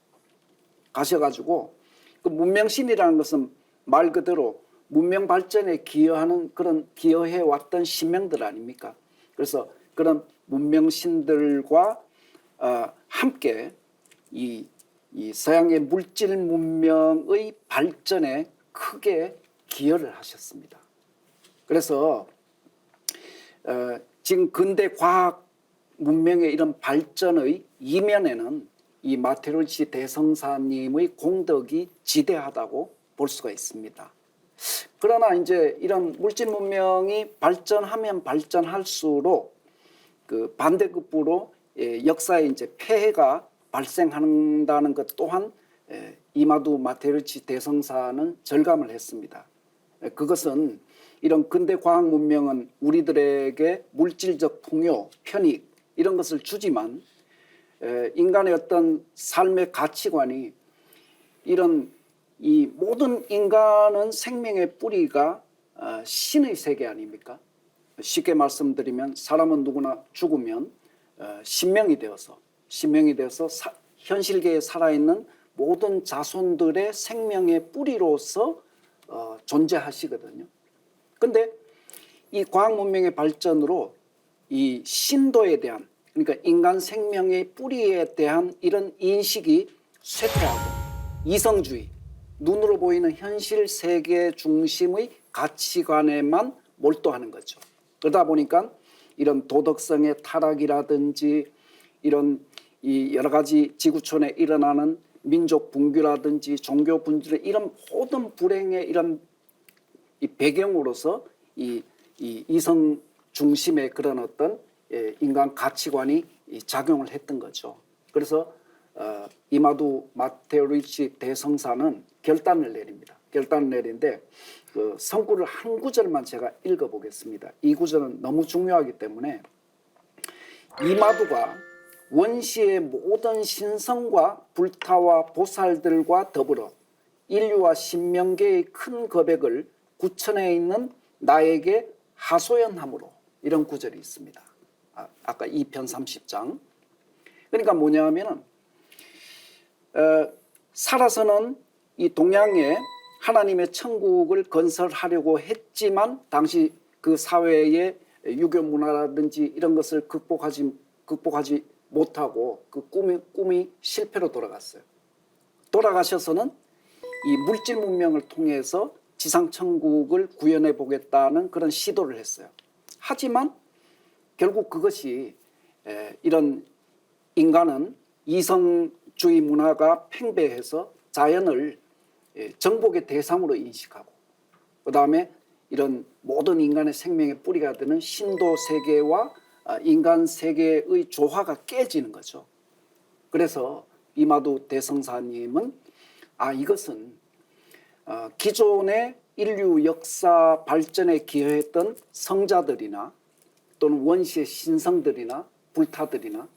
가셔가지고 그 문명신이라는 것은 말 그대로 문명 발전에 기여하는 그런 기여해 왔던 신명들 아닙니까? 그래서 그런 문명신들과 함께 이 서양의 물질 문명의 발전에 크게 기여를 하셨습니다. 그래서 지금 근대 과학 문명의 이런 발전의 이면에는 이 마테르치 대성사님의 공덕이 지대하다고 볼 수가 있습니다. 그러나 이제 이런 물질 문명이 발전하면 발전할수록 그 반대급부로 역사에 이제 폐해가 발생한다는 것 또한 이마두 마테르치 대성사는 절감을 했습니다. 그것은 이런 근대 과학 문명은 우리들에게 물질적 풍요, 편익 이런 것을 주지만 인간의 어떤 삶의 가치관이 이런 이 모든 인간은 생명의 뿌리가 신의 세계 아닙니까? 쉽게 말씀드리면 사람은 누구나 죽으면 신명이 되어서 현실계에 살아있는 모든 자손들의 생명의 뿌리로서 존재하시거든요. 근데 이 과학 문명의 발전으로 이 신도에 대한, 그러니까 인간 생명의 뿌리에 대한 이런 인식이 쇠퇴하고 이성주의, 눈으로 보이는 현실 세계 중심의 가치관에만 몰두하는 거죠. 그러다 보니까 이런 도덕성의 타락이라든지 이런 이 여러 가지 지구촌에 일어나는 민족 분규라든지 종교 분열의 이런 모든 불행의 이런 이 배경으로서 이 이성 중심의 그런 어떤 인간 가치관이 작용을 했던 거죠. 그래서 이마두 마테르치 대성사는 결단을 내립니다. 결단을 내리는데 그 성구를 한 구절만 제가 읽어보겠습니다. 이 구절은 너무 중요하기 때문에 이마두가 원시의 모든 신성과 불타와 보살들과 더불어 인류와 신명계의 큰 거백을 구천에 있는 나에게 하소연함으로 이런 구절이 있습니다. 아까 2편 30장. 그러니까 뭐냐면은 살아서는 이 동양에 하나님의 천국을 건설하려고 했지만 당시 그 사회의 유교 문화라든지 이런 것을 극복하지 못하고 그 꿈이 실패로 돌아갔어요. 돌아가셔서는 이 물질 문명을 통해서 지상 천국을 구현해 보겠다는 그런 시도를 했어요. 하지만 결국 그것이 이런 인간은 이성주의 문화가 팽배해서 자연을 정복의 대상으로 인식하고 그 다음에 이런 모든 인간의 생명의 뿌리가 되는 신도 세계와 인간 세계의 조화가 깨지는 거죠. 그래서 이마두 대성사님은 이것은 기존의 인류 역사 발전에 기여했던 성자들이나 또는 원시의 신성들이나 불타들이나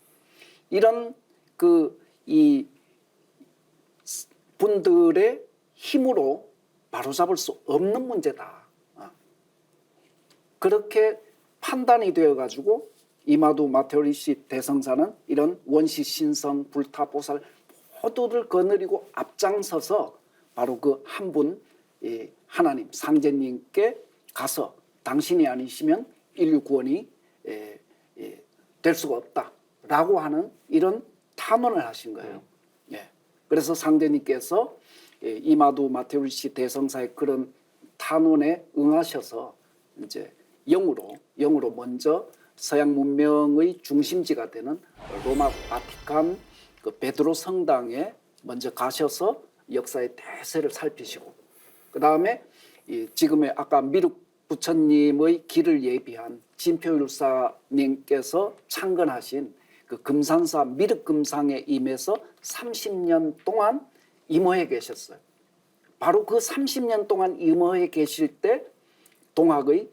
이런 이 분들의 힘으로 바로잡을 수 없는 문제다. 그렇게 판단이 되어가지고 이마두 마테르치 대성사는 이런 원시 신성 불타 보살 모두를 거느리고 앞장서서 바로 그 한 분 하나님 상제님께 가서 당신이 아니시면 인류 구원이 될 수가 없다라고 하는 이런 탄원을 하신 거예요. 그래서 상제님께서 이마두 마테르치 대성사의 그런 탄원에 응하셔서 이제 영으로 먼저 서양 문명의 중심지가 되는 로마 바티칸 그 베드로 성당에 먼저 가셔서 역사의 대세를 살피시고 그 다음에 지금의 아까 미륵 부처님의 길을 예비한 진표율사님께서 창건하신 그 금산사 미륵금상에 임해서 30년 동안 임허해 계셨어요. 바로 그 30년 동안 임허해 계실 때 동학의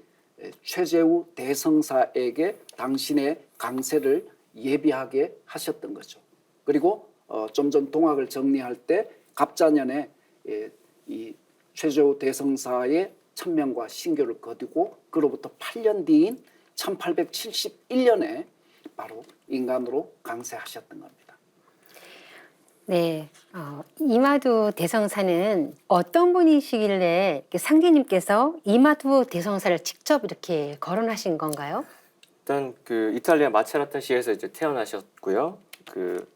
최재우 대성사에게 당신의 강세를 예비하게 하셨던 거죠. 그리고 좀 전 동학을 정리할 때 갑자년에 이 최재우 대성사의 천명과 신교를 거두고 그로부터 8년 뒤인 1871년에 바로 인간으로 강세하셨던 겁니다. 네, 이마두 대성사는 어떤 분이시길래 상제님께서 이마두 대성사를 직접 이렇게 거론하신 건가요? 일단 그 이탈리아 마체라타시에서 이제 태어나셨고요. 그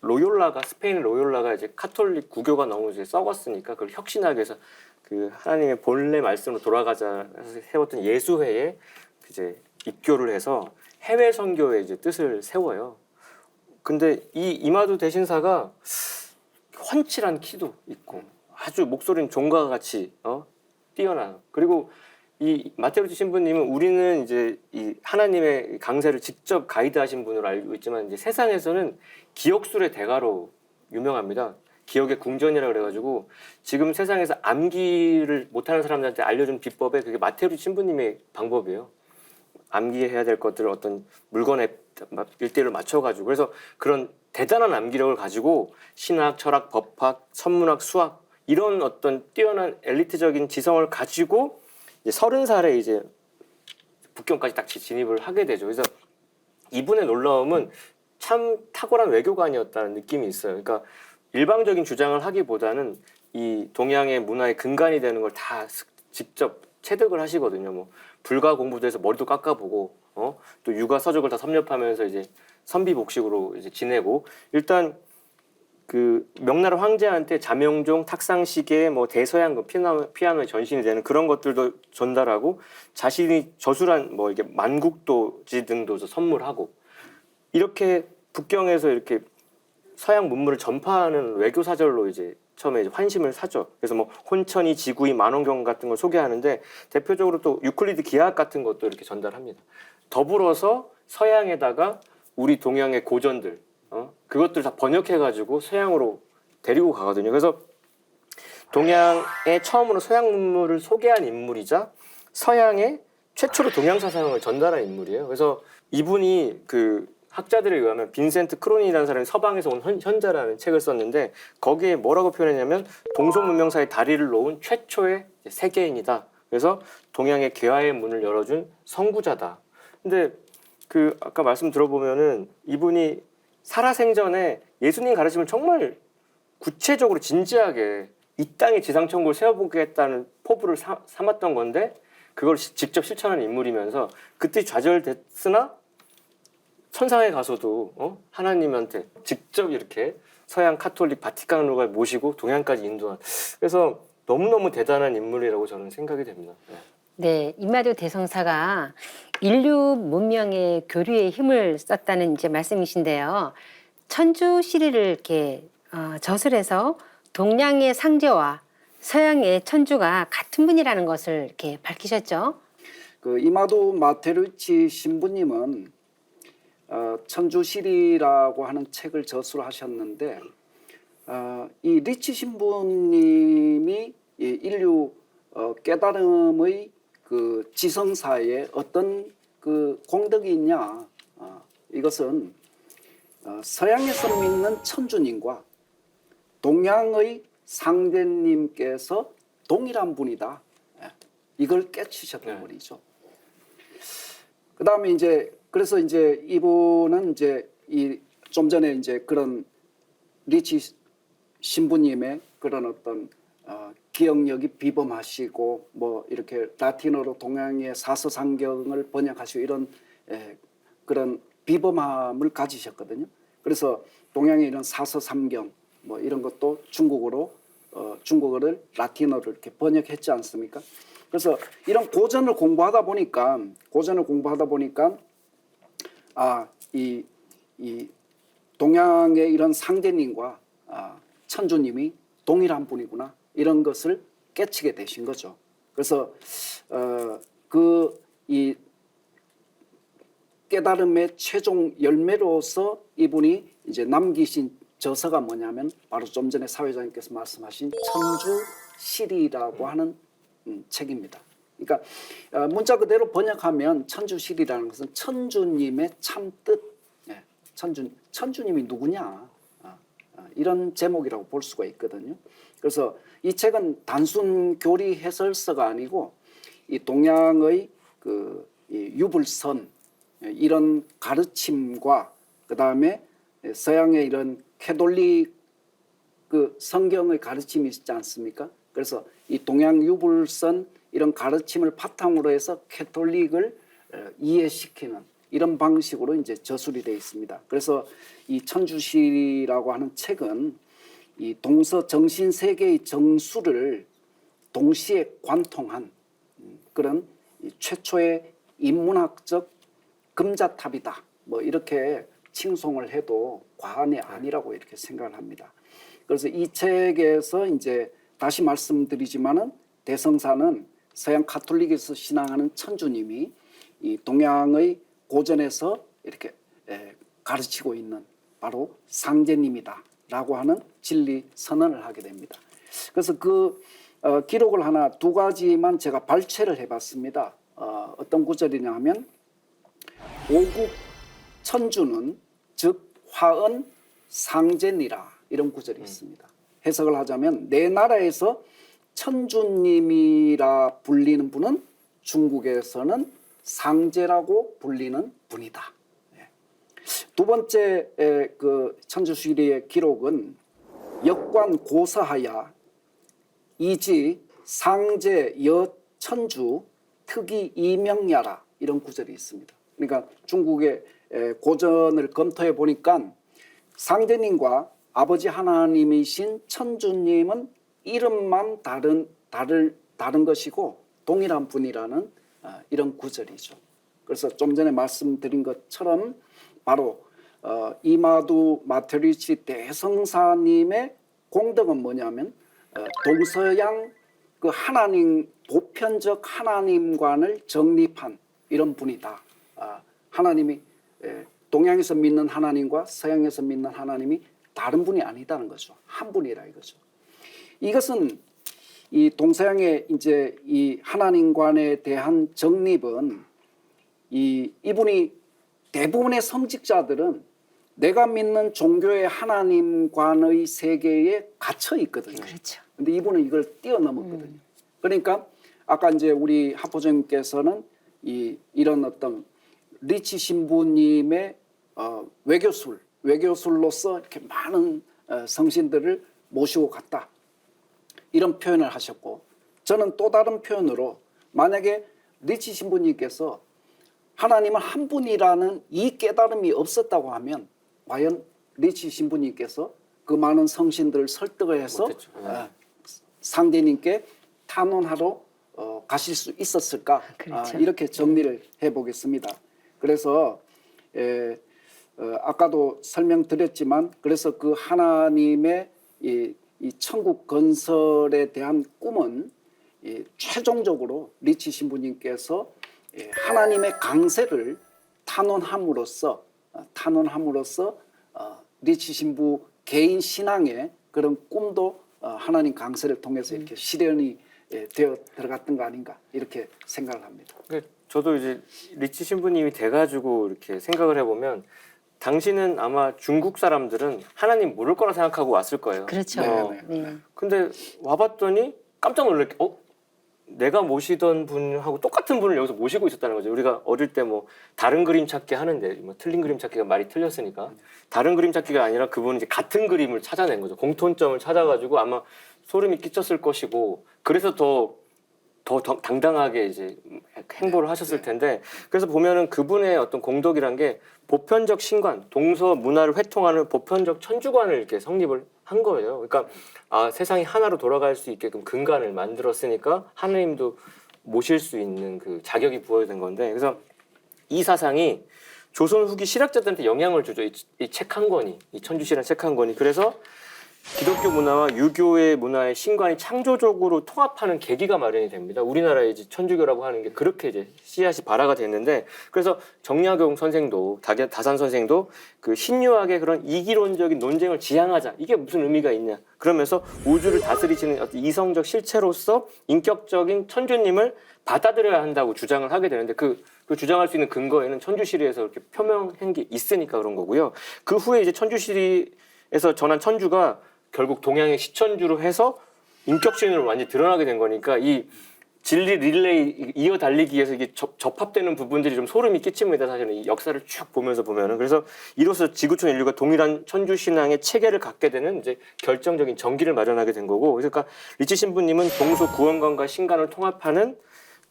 로욜라가 스페인 로욜라가 이제 카톨릭 구교가 너무 이제 썩었으니까 그걸 혁신하기 위해서 그 하나님의 본래 말씀으로 돌아가자 해서 세웠던 예수회에 이제 입교를 해서 해외 선교의 이제 뜻을 세워요. 근데 이 이마두 대신사가 훤칠한 키도 있고 아주 목소리는 종과 같이 뛰어나요. 그리고 이 마테우치 신부님은 우리는 이제 이 하나님의 강세를 직접 가이드하신 분으로 알고 있지만 이제 세상에서는 기억술의 대가로 유명합니다. 기억의 궁전이라 그래가지고 지금 세상에서 암기를 못하는 사람들한테 알려준 비법에 그게 마테우치 신부님의 방법이에요. 암기해야 될 것들을 어떤 물건에 일대를 맞춰가지고 그래서 그런 대단한 암기력을 가지고 신학, 철학, 법학, 천문학, 수학 이런 어떤 뛰어난 엘리트적인 지성을 가지고 이제 30살에 이제 북경까지 딱 진입을 하게 되죠. 그래서 이분의 놀라움은 참 탁월한 외교관이었다는 느낌이 있어요. 그러니까 일방적인 주장을 하기보다는 이 동양의 문화의 근간이 되는 걸 다 직접 체득을 하시거든요. 뭐 불가 공부도 해서 머리도 깎아보고 또 육아 서적을 다 섭렵하면서 이제 선비복식으로 이제 지내고 일단 그 명나라 황제한테 자명종, 탁상시계, 뭐 대서양 피아노의 전신이 되는 그런 것들도 전달하고 자신이 저술한 뭐 이게 만국도지 등도 선물하고 이렇게 북경에서 이렇게 서양 문물을 전파하는 외교 사절로 이제 처음에 이제 환심을 사죠. 그래서 뭐 혼천이, 지구이, 만원경 같은 걸 소개하는데 대표적으로 또 유클리드 기하학 같은 것도 이렇게 전달합니다. 더불어서 서양에다가 우리 동양의 고전들 그것들 다 번역해가지고 서양으로 데리고 가거든요. 그래서 동양에 처음으로 서양 문물을 소개한 인물이자 서양의 최초로 동양 사상을 전달한 인물이에요. 그래서 이분이 그 학자들에 의하면 빈센트 크로니라는 사람이 서방에서 온 현자라는 책을 썼는데 거기에 뭐라고 표현했냐면 동서문명사의 다리를 놓은 최초의 세계인이다. 그래서 동양의 개화의 문을 열어준 선구자다. 근데 그 아까 말씀 들어보면은 이분이 살아생전에 예수님 가르침을 정말 구체적으로 진지하게 이 땅에 지상천국을 세워보겠다는 포부를 삼았던 건데 그걸 직접 실천한 인물이면서 그 뜻이 좌절됐으나 천상에 가서도 하나님한테 직접 이렇게 서양 카톨릭 바티칸으로 모시고 동양까지 인도한 그래서 너무너무 대단한 인물이라고 저는 생각이 됩니다. 네, 이마두 대성사가 인류 문명의 교류에 힘을 썼다는 이제 말씀이신데요. 천주 시리를 이렇게 저술해서 동양의 상제와 서양의 천주가 같은 분이라는 것을 이렇게 밝히셨죠. 그 이마두 마테루치 신부님은 천주시리라고 하는 책을 저술하셨는데 이 리치 신부님이 인류 깨달음의 그 지성사에 어떤 그 공덕이 있냐 이것은 서양에서 믿는 천주님과 동양의 상제님께서 동일한 분이다. 이걸 깨치셨던 분이죠. 그 다음에 이제 그래서 이제 이분은 이제 이 좀 전에 이제 그런 리치 신부님의 그런 어떤 기억력이 비범하시고 뭐 이렇게 라틴어로 동양의 사서상경을 번역하시고 이런 그런 비범함을 가지셨거든요. 그래서 동양의 이런 사서삼경 뭐 이런 것도 중국어를 라틴어로 이렇게 번역했지 않습니까? 그래서 이런 고전을 공부하다 보니까 이 동양의 이런 상제님과 천주님이 동일한 분이구나 이런 것을 깨치게 되신 거죠. 그래서 이 깨달음의 최종 열매로서 이분이 이제 남기신 저서가 뭐냐면 바로 좀 전에 사회자님께서 말씀하신 천주시리라고 하는 책입니다. 그러니까 문자 그대로 번역하면 천주시리라는 것은 천주님의 참뜻, 천주님이 누구냐 이런 제목이라고 볼 수가 있거든요. 그래서 이 책은 단순 교리 해설서가 아니고 이 동양의 이 유불선 이런 가르침과 그 다음에 서양의 이런 캐톨릭 그 성경의 가르침이 있지 않습니까? 그래서 이 동양 유불선 이런 가르침을 바탕으로 해서 캐톨릭을 이해시키는 이런 방식으로 이제 저술이 되어 있습니다. 그래서 이 천주시라고 하는 책은 이 동서 정신 세계의 정수를 동시에 관통한 그런 최초의 인문학적 금자탑이다. 뭐 이렇게 칭송을 해도 과언이 아니라고 이렇게 생각을 합니다. 그래서 이 책에서 이제 다시 말씀드리지만은 대성사는 서양 가톨릭에서 신앙하는 천주님이 이 동양의 고전에서 이렇게 가르치고 있는 바로 상제님이다라고 하는 진리 선언을 하게 됩니다. 그래서 그 기록을 하나 두 가지만 제가 발췌를 해봤습니다. 어떤 구절이냐 하면 오국 천주는 즉 화은 상제니라 이런 구절이 있습니다. 해석을 하자면 내 나라에서 천주님이라 불리는 분은 중국에서는 상제라고 불리는 분이다. 두 번째 그 천주시리의 기록은 역관 고사하야 이지 상제 여천주 특이 이명야라 이런 구절이 있습니다. 그러니까 중국의 고전을 검토해 보니까 상제님과 아버지 하나님이신 천주님은 이름만 다른 것이고 동일한 분이라는 이런 구절이죠. 그래서 좀 전에 말씀드린 것처럼 바로 이마두 마테리치 대성사님의 공덕은 뭐냐면 동서양 그 하나님 보편적 하나님관을 정립한 이런 분이다. 하나님이 동양에서 믿는 하나님과 서양에서 믿는 하나님이 다른 분이 아니다는 거죠. 한 분이라 이거죠. 이것은 이 동서양의 이제 이 하나님관에 대한 정립은 이분이 대부분의 성직자들은 내가 믿는 종교의 하나님관의 세계에 갇혀 있거든요. 그렇죠. 근데 이분은 이걸 뛰어넘었거든요. 그러니까 아까 이제 우리 하포정님께서는 이런 어떤 리치 신부님의 외교술로서 이렇게 많은 성신들을 모시고 갔다. 이런 표현을 하셨고 저는 또 다른 표현으로 만약에 리치 신부님께서 하나님은 한 분이라는 이 깨달음이 없었다고 하면 과연 리치 신부님께서 그 많은 성신들을 설득을 해서 상제님께 탄원하러 가실 수 있었을까? 그렇죠. 이렇게 정리를 해보겠습니다. 그래서 아까도 설명드렸지만 그래서 그 하나님의 이 천국 건설에 대한 꿈은 최종적으로 리치 신부님께서 하나님의 강세를 탄원함으로써 리치 신부 개인 신앙의 그런 꿈도 하나님 강세를 통해서 이렇게 실현이 되어 들어갔던 거 아닌가 이렇게 생각을 합니다. 저도 이제 리치 신부님이 돼가지고 이렇게 생각을 해보면 당시는 아마 중국 사람들은 하나님 모를 거라 생각하고 왔을 거예요. 그렇죠. 네. 근데 와봤더니 깜짝 놀랄게 내가 모시던 분하고 똑같은 분을 여기서 모시고 있었다는 거죠. 우리가 어릴 때 뭐 다른 그림 찾기 하는데 뭐 틀린 그림 찾기가 말이 틀렸으니까 다른 그림 찾기가 아니라 그분은 이제 같은 그림을 찾아낸 거죠. 공통점을 찾아가지고 아마 소름이 끼쳤을 것이고 그래서 더 당당하게 이제 행보를 하셨을 텐데 그래서 보면은 그분의 어떤 공덕이란 게 보편적 신관, 동서 문화를 회통하는 보편적 천주관을 이렇게 성립을 한 거예요. 그러니까 세상이 하나로 돌아갈 수 있게끔 근간을 만들었으니까 하나님도 모실 수 있는 그 자격이 부여된 건데 그래서 이 사상이 조선 후기 실학자들한테 영향을 주죠. 이 책 한 권이, 이 천주시라는 책 한 권이. 그래서 기독교 문화와 유교의 문화의 신관이 창조적으로 통합하는 계기가 마련이 됩니다. 우리나라의 이제 천주교라고 하는 게 그렇게 이제 씨앗이 발화가 됐는데 그래서 정약용 선생도 다산 선생도 그 신유학의 그런 이기론적인 논쟁을 지향하자 이게 무슨 의미가 있냐 그러면서 우주를 다스리시는 어떤 이성적 실체로서 인격적인 천주님을 받아들여야 한다고 주장을 하게 되는데 그 주장할 수 있는 근거에는 천주시리에서 이렇게 표명한 게 있으니까 그런 거고요. 그 후에 이제 천주시리에서 전한 천주가 결국 동양의 시천주로 해서 인격신으로 완전히 드러나게 된 거니까 이 진리 릴레이 이어 달리기에서 이게 접합되는 부분들이 좀 소름이 끼칩니다. 사실은 이 역사를 쭉 보면서 보면은 그래서 이로써 지구촌 인류가 동일한 천주 신앙의 체계를 갖게 되는 이제 결정적인 전기를 마련하게 된 거고 그러니까 리치 신부님은 동서 구원관과 신관을 통합하는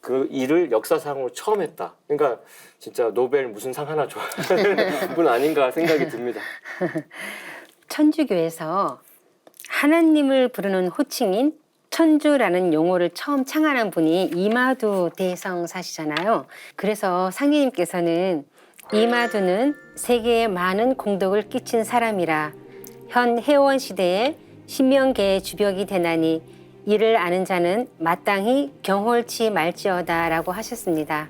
그 일을 역사상으로 처음 했다. 그러니까 진짜 노벨 무슨 상 하나 줘야 하는 분 아닌가 생각이 듭니다. 천주교에서 하나님을 부르는 호칭인 천주라는 용어를 처음 창안한 분이 이마두 대성사시잖아요. 그래서 상제님께서는 이마두는 세계에 많은 공덕을 끼친 사람이라 현 해원 시대에 신명계의 주벽이 되나니 이를 아는 자는 마땅히 경홀치 말지어다라고 하셨습니다.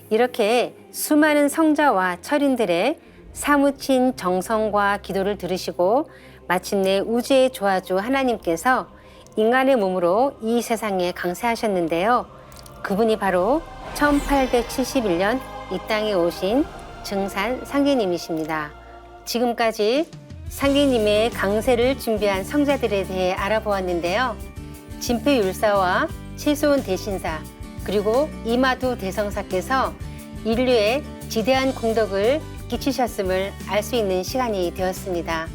이렇게 수많은 성자와 철인들의 사무친 정성과 기도를 들으시고 마침내 우주의 조화주 하나님께서 인간의 몸으로 이 세상에 강세하셨는데요. 그분이 바로 1871년 이 땅에 오신 증산 상제님이십니다. 지금까지 상제님의 강세를 준비한 성자들에 대해 알아보았는데요. 진표율사와 최소원 대신사 그리고 이마두 대성사께서 인류에 지대한 공덕을 끼치셨음을 알 수 있는 시간이 되었습니다.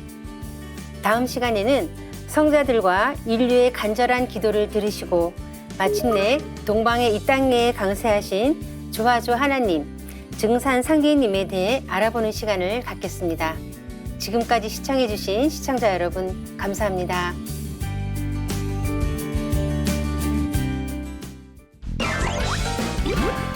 다음 시간에는 성자들과 인류의 간절한 기도를 들으시고 마침내 동방의 이 땅에 강세하신 조화주 하나님, 증산 상제님에 대해 알아보는 시간을 갖겠습니다. 지금까지 시청해주신 시청자 여러분 감사합니다. you